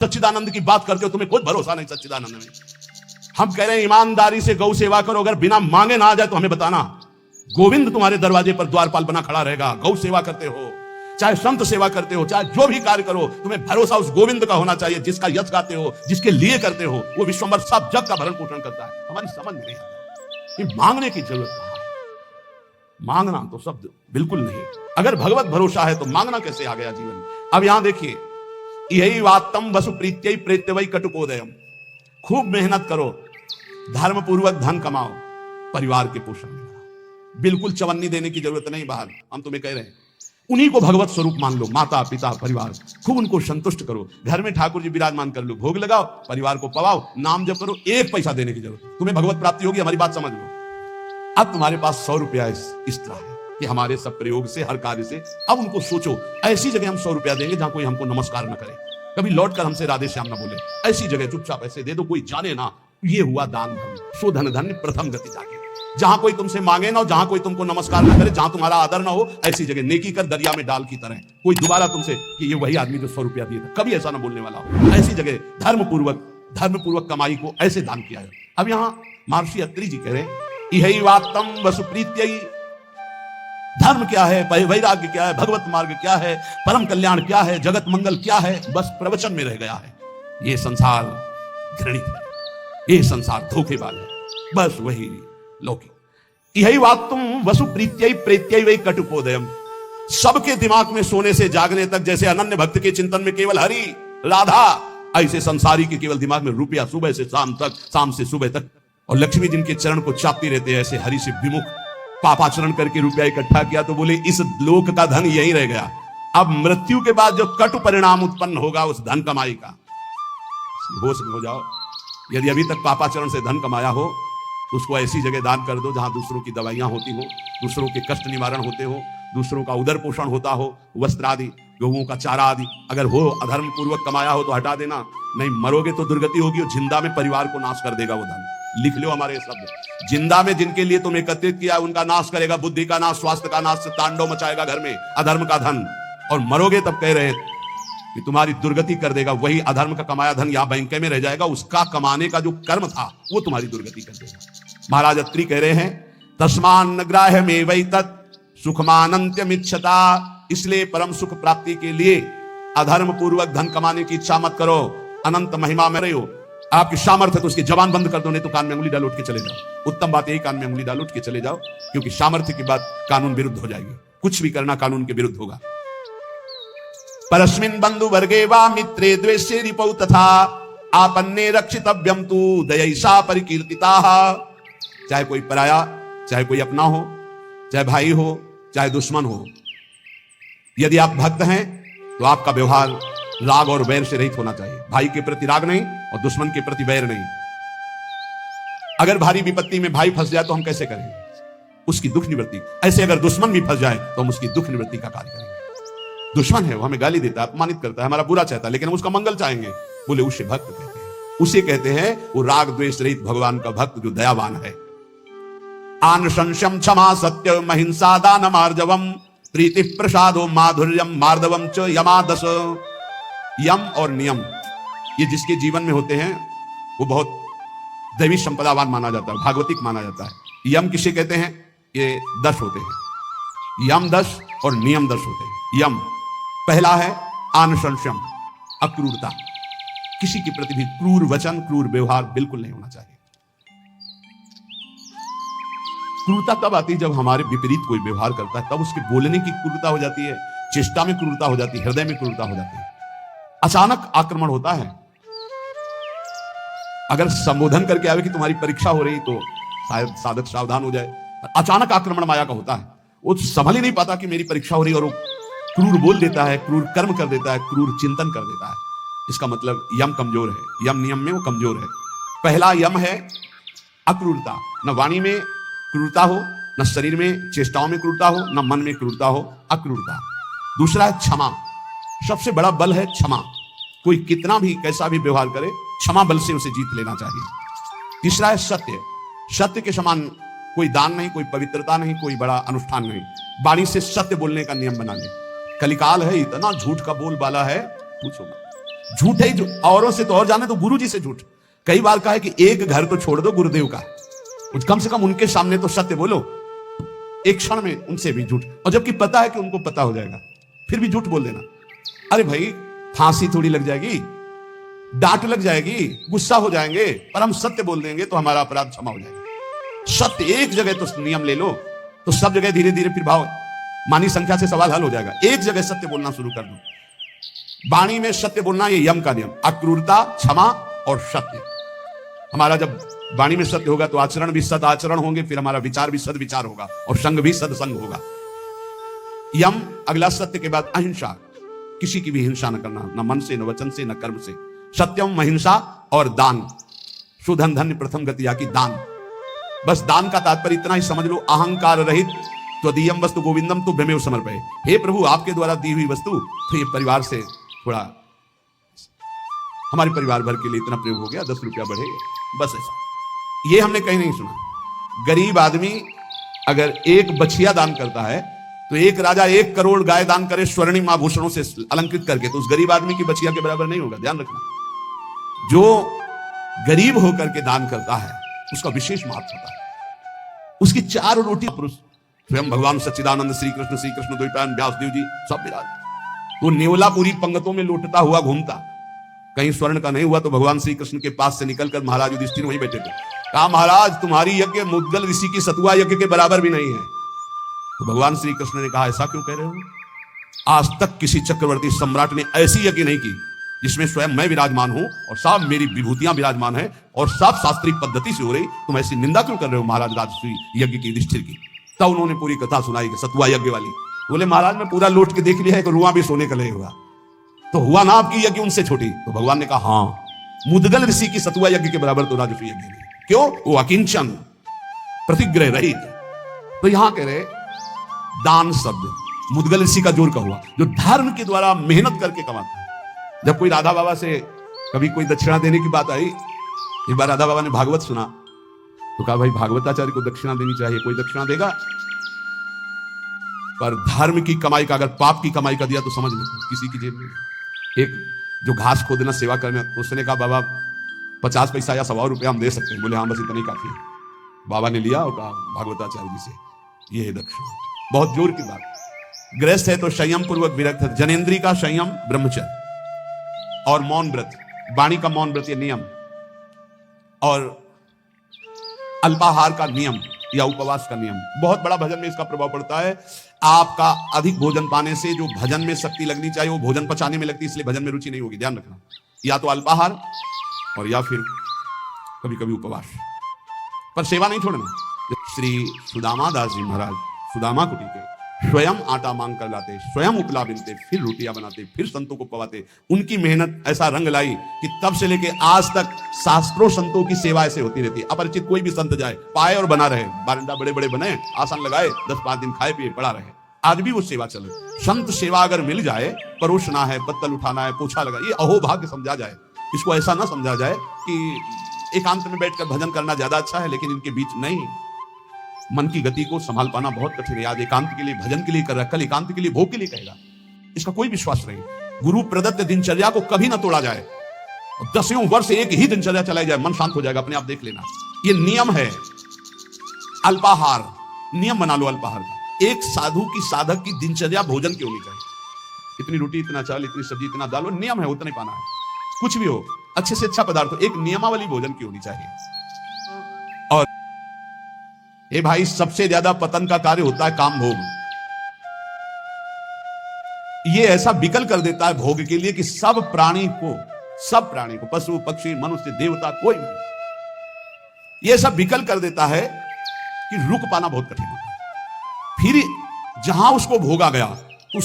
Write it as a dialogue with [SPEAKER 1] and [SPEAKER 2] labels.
[SPEAKER 1] सच्चिदानंद की बात करते हो, तुम्हें खुद भरोसा नहीं सच्चिदानंद में। हम कह रहे हैं ईमानदारी से गौ सेवा करो, अगर बिना मांगे ना आ जाए तो हमें बताना, गोविंद तुम्हारे दरवाजे पर द्वारपाल बना खड़ा रहेगा। गौ सेवा करते हो, चाहे संत सेवा करते हो, चाहे जो भी कार्य करो, तुम्हें भरोसा उस गोविंद का होना चाहिए जिसका यश गाते हो, जिसके लिए करते हो। वो विश्वम्भर सब जग का भरण पोषण करता है। हमारी समझ में नहीं आता कि मांगने की जरूरत कहां है। मांगना तो शब्द बिल्कुल नहीं। अगर भगवत भरोसा है तो मांगना कैसे आ गया जीवन में। अब यहां देखिए, यही वात्तम वसु प्रीत्यै प्रेत्यवै कटुकोदयम। खूब मेहनत करो, धर्म पूर्वक धन कमाओ, परिवार के पोषण में लगाओ। बिल्कुल चवन्नी देने की जरूरत नहीं बाहर। हम तुम्हें कह रहे हैं उन्हीं को भगवत स्वरूप मान लो, माता पिता परिवार, खूब उनको संतुष्ट करो। घर में ठाकुर जी विराजमान कर लो, भोग लगाओ, परिवार को पवाओ, नाम जप करो। एक पैसा देने की जरूरत, तुम्हें भगवत प्राप्ति होगी। हमारी बात समझ लो। अब तुम्हारे पास 100 रुपया इस तरह है कि हमारे सब प्रयोग से, हर कार्य से, अब उनको सोचो ऐसी जगह हम 100 रुपया देंगे जहां कोई हमको नमस्कार न करे, कभी लौट कर हमसे राधे श्याम ना बोले। ऐसी जगह चुपचाप ऐसे दे दो, कोई जाने ना। ये हुआ दान धर्म। सो धन धन्य प्रथम गति जाके। जहां कोई तुमसे मांगे ना, जहां कोई तुमको नमस्कार ना करे, जहां तुम्हारा आदर ना हो, ऐसी जगह नेकी कर दरिया में डाल की तरह। कोई दोबारा तुमसे कि ये वही आदमी जो 100 रुपया दिया था, कभी ऐसा ना बोलने वाला हो। ऐसी जगह धर्म पूर्वक कमाई को ऐसे दान किया है। अब यहां महर्षि अत्रि जी कह रहे हैं, यही वात्तम वसु प्रीत्यै। धर्म क्या है, वैराग्य क्या है, भगवत मार्ग क्या है, परम कल्याण क्या है, जगत मंगल क्या है, बस प्रवचन में रह गया है। ये संसार घृणित है, ये संसार धोखेबाज है, बस वही लौकिक। यही वात्तम वसु प्रीत्यै प्रेत्यै वै कटुकोदयम। सबके दिमाग में सोने से जागने तक, जैसे अनन्य भक्त के चिंतन में केवल हरि राधा, ऐसे संसारी के केवल दिमाग में रुपया सुबह से शाम तक, शाम से सुबह तक। और लक्ष्मी जिनके चरण को चापती रहते हैं, ऐसे हरि से विमुख पापाचरण करके रुपया इकट्ठा किया तो बोले इस लोक का धन यही रह गया। अब मृत्यु के बाद जो कटु परिणाम उत्पन्न होगा उस धन कमाई का, होश में हो जाओ। यदि अभी तक पापाचरण से धन कमाया हो तो उसको ऐसी जगह दान कर दो जहां दूसरों की दवाइयां होती हो, दूसरों के कष्ट निवारण होते हो, दूसरों का उदर पोषण होता हो, वस्त्र आदि, गौओं का चारा आदि अगर हो, अधर्म पूर्वक कमाया हो तो हटा देना। नहीं मरोगे तो दुर्गति होगी, और जिंदा में परिवार को नाश कर देगा वो धन। लिख लो हमारे शब्द। जिंदा में जिनके लिए तुम एकत्रित किया उनका नाश करेगा, बुद्धि का नाश, स्वास्थ्य का नाश, तांडव मचाएगा घर में अधर्म का धन। और मरोगे तब कह रहे कि तुम्हारी दुर्गति कर देगा। वही अधर्म का कमाया धन यहाँ बैंक में रह जाएगा, उसका कमाने का जो कर्म था वो तुम्हारी दुर्गति कर देगा। महाराज अत्रि कह रहे हैं, तस्मान ग्राह्य में वही तत् सुखमानंत्यमिच्छता। इसलिए परम सुख प्राप्ति के लिए अधर्म पूर्वक धन कमाने की इच्छा मत करो। अनंत महिमा में रहो, आपकी सामर्थ्य तो उसकी जबान बंद कर दो, नहीं तो कान में उंगली डाल उठ के चले जाओ। उत्तम बात यही, कान में उंगली डाल उठ के चले जाओ, क्योंकि सामर्थ्य की बात कानून विरुद्ध हो जाएगी। कुछ भी करना कानून के विरुद्ध होगा। परस्मिन बंधु वर्गे वा मित्रे द्वेष्ये रिपौ तथा आपन्ने रक्षितव्यम तु दयैषा परिकीर्तिताः। चाहे कोई पराया, चाहे कोई अपना हो, चाहे भाई हो, चाहे दुश्मन हो, यदि आप भक्त हैं तो आपका व्यवहार राग और वैर से रहित होना चाहिए। भाई के प्रति राग नहीं और दुश्मन के प्रति वैर नहीं। अगर भारी विपत्ति में भाई फंस जाए तो हम कैसे करें उसकी दुख निवृत्ति, ऐसे अगर दुश्मन भी फंस जाए तो हम उसकी दुख निवृत्ति का कार्य करेंगे। दुश्मन है, वो हमें गाली देता है, अपमानित करता है, हमारा बुरा चाहता है, लेकिन हम उसका मंगल चाहेंगे, बोले उसे भक्त कहते हैं। उसे कहते हैं वो राग द्वेष रहित भगवान का भक्त जो दयावान है। आनुशंस्यम क्षमा सत्य महिंसा दान मार्जवम प्रीति प्रसादो माधुर्यम मार्दवम च यमादस। यम और नियम ये जिसके जीवन में होते हैं वो बहुत दैवी संपदावान माना जाता है, भागवतिक माना जाता है। यम किसे कहते हैं? ये 10 होते हैं, यम 10 और नियम 10 होते हैं। यम पहला है आनुशंस्यम, अक्रूरता, किसी के प्रति भी क्रूर वचन, क्रूर व्यवहार बिल्कुल नहीं होना चाहिए। क्रूरता तब आती है जब हमारे विपरीत कोई व्यवहार करता है, तब उसके बोलने की क्रूरता हो जाती है, चेष्टा में क्रूरता हो जाती है, हृदय में क्रूरता हो जाती है। अचानक आक्रमण होता है, अगर संबोधन करके आवे कि तुम्हारी परीक्षा हो रही तो शायद साधक सावधान हो जाए। अचानक आक्रमण माया का होता है, वो संभल ही नहीं पाता कि मेरी परीक्षा हो रही, और वो क्रूर बोल देता है, क्रूर कर्म कर देता है, क्रूर चिंतन कर देता है। इसका मतलब यम कमजोर है, यम नियम में वो कमजोर है। पहला यम है अक्रूरता, न वाणी में क्रूरता हो, न शरीर में चेष्टाओं में क्रूरता हो, न मन में क्रूरता हो, अक्रूरता। दूसरा है क्षमा, सबसे बड़ा बल है क्षमा। कोई कितना भी कैसा भी व्यवहार करे, क्षमा बल से उसे जीत लेना चाहिए। तीसरा है सत्य, सत्य के समान कोई दान नहीं, कोई पवित्रता नहीं, कोई बड़ा अनुष्ठान नहीं। वाणी से सत्य बोलने का नियम बना ले। कलिकाल है, इतना झूठ का बोलबाला है पूछो मत। झूठे ही औरों से तो और जाने तो गुरु जी से झूठ। कई बार कहा है कि एक घर तो छोड़ दो गुरुदेव का, कम से कम उनके सामने तो सत्य बोलो। एक क्षण में उनसे भी झूठ, और जबकि पता है कि उनको पता हो जाएगा फिर भी झूठ बोल देना। अरे भाई फांसी थोड़ी लग जाएगी, डांट लग जाएगी, गुस्सा हो जाएंगे, पर हम सत्य बोल देंगे तो हमारा अपराध क्षमा हो जाएगा। सत्य एक जगह तो नियम ले लो तो सब जगह धीरे धीरे फिर भाव मानी संख्या से सवाल हल हो जाएगा। एक जगह सत्य बोलना शुरू कर दो। वाणी में सत्य बोलना ये यम का नियम, अक्रूरता, क्षमा और सत्य। हमारा जब वाणी में सत्य होगा तो आचरण भी सद आचरण होंगे, फिर हमारा विचार भी सद विचार होगा और संग भी सदसंग होगा। यम अगला सत्य के बाद अहिंसा, किसी की भी हिंसा न करना, न मन से, न वचन से, न कर्म से। सत्यम अहिंसा और दान, सुधन धन्य प्रथम गतिया की दान। बस दान का तात्पर्य इतना ही समझ लो, अहंकार रहित त्वदीयम वस्तु गोविंदम तो भ्रमेव समर्पये। हे प्रभु आपके द्वारा दी हुई वस्तु तो ये परिवार से थोड़ा, हमारे परिवार भर के लिए इतना प्रयोग हो गया, 10 रुपया बढ़े, बस ऐसा। ये हमने कहीं नहीं सुना। गरीब आदमी अगर एक बछिया दान करता है तो एक राजा 1 करोड़ गाय दान करे स्वर्णिम आभूषणों से अलंकृत करके, तो उस गरीब आदमी की बछिया के बराबर नहीं होगा, ध्यान रखना। जो गरीब होकर के दान करता है उसका विशेष महत्व होता है। उसकी 4 रोटी पुरुष स्वयं भगवान सच्चिदानंद श्री कृष्ण द्वैपायन व्यासदेव जी सब विराज। तो नेवला पूरी पंगतों में लौटता हुआ घूमता, कहीं स्वर्ण का नहीं हुआ तो भगवान श्री कृष्ण के पास से निकलकर महाराज युधिष्ठिर वहीं बैठे थे। कहा महाराज तुम्हारी यज्ञ मुद्गल ऋषि की सतुआ यज्ञ के बराबर भी नहीं है। तो भगवान श्री कृष्ण ने कहा ऐसा क्यों कह रहे हो? आज तक किसी चक्रवर्ती सम्राट ने ऐसी यज्ञ नहीं की जिसमें स्वयं मैं विराजमान हूं और सब मेरी विभूतियां विराजमान है और सब शास्त्रीय पद्धति से हो रही, तुम ऐसी निंदा क्यों कर रहे हो महाराज राजसूय यज्ञ की युधिष्ठिर की? तब उन्होंने पूरी कथा सुनाई कि सतुआ यज्ञ वाली। बोले महाराज मैं पूरा लौट के देख लिया है कि रुआ भी सोने का नहीं हुआ, तो हुआ ना आपकी यज्ञ उनसे छोटी? तो भगवान ने कहा हाँ, मुद्गल ऋषि की सतुआ यज्ञ के बराबर तो राजसूय यज्ञ नहीं। क्यों? वो अकिंचन प्रतिग्रह रहित। तो यहां कह रहे दान शब्द मुद्गल ऋषि का जोर का हुआ, जो धर्म के द्वारा मेहनत करके कमाता है। जब कोई राधा बाबा से कभी कोई दक्षिणा देने की बात आई, एक बार राधा बाबा ने भागवत सुना तो कहा भाई भागवताचार्य को दक्षिणा देनी चाहिए, कोई दक्षिणा देगा? पर धर्म की कमाई का, अगर पाप की कमाई का दिया तो समझ लो किसी की जेब में। एक जो घास खोदना सेवा करने, तो उसने कहा बाबा 50 पैसा या 100 रुपया हम दे सकते हैं। बोले हाँ बस इतना ही काफी है। बाबा ने लिया और कहा भागवताचार्य जी से ये है दक्षिणा। बहुत जोर की बात। गृहस्थ है तो संयम पूर्वक विरक्त है, जनेन्द्री का संयम ब्रह्मचर्य और मौन व्रत, वाणी का मौन व्रत ये नियम, और अल्पाहार का नियम या उपवास का नियम। बहुत बड़ा भजन में इसका प्रभाव पड़ता है। आपका अधिक भोजन पाने से जो भजन में शक्ति लगनी चाहिए वो भोजन पचाने में लगती है, इसलिए भजन में रुचि नहीं होगी, ध्यान रखना। या तो अल्पाहार और या फिर कभी कभी उपवास, पर सेवा नहीं छोड़ना। श्री सुदामा दास जी महाराज सुदामा कुटी के स्वयं आटा मांग कर लाते, स्वयं उपला बिनते, फिर रोटियां बनाते, फिर संतों को पवाते। उनकी मेहनत ऐसा रंग लाई कि तब से लेके आज तक शास्त्रों संतों की सेवा ऐसे होती रहती है। अपरिचित कोई भी संत जाए पाए और बना रहे, बारंडा बड़े बड़े बने, आसन लगाए, 10-5 दिन खाए पिए पड़ा रहे, आज भी वो सेवा चले। संत सेवा अगर मिल जाए, परोसना है, पत्तल उठाना है, पोछा लगा, ये अहोभाग्य समझा जाए। इसको ऐसा ना समझा जाए कि एकांत में बैठकर भजन करना ज्यादा अच्छा है, लेकिन इनके बीच नहीं। मन की गति को संभाल पाना बहुत कठिन है। आज एकांत के लिए भजन के लिए कर रहा है, कल एकांत के लिए भोग के लिए कहेगा, इसका कोई विश्वास नहीं। गुरु प्रदत्त दिनचर्या को कभी ना तोड़ा जाए। 10 वर्ष एक ही दिनचर्या चलाई जाए, मन शांत हो जाएगा अपने आप, देख लेना। ये नियम है। अल्पाहार नियम बना लो अल्पाहार का। एक साधु की, साधक की दिनचर्या भोजन की होनी चाहिए। इतनी रोटी, इतना चावल, इतनी सब्जी, इतना दाल, नियम है, उतना ही पाना है। कुछ भी हो, अच्छे से अच्छा पदार्थ हो, एक नियमावली भोजन की होनी चाहिए। और ए भाई, सबसे ज्यादा पतन का कार्य होता है काम भोग। ये ऐसा विकल कर देता है भोग के लिए कि सब प्राणी को, पशु पक्षी मनुष्य देवता कोई भी, ये सब विकल कर देता है कि रुक पाना बहुत कठिन होता है। फिर जहां उसको भोगा गया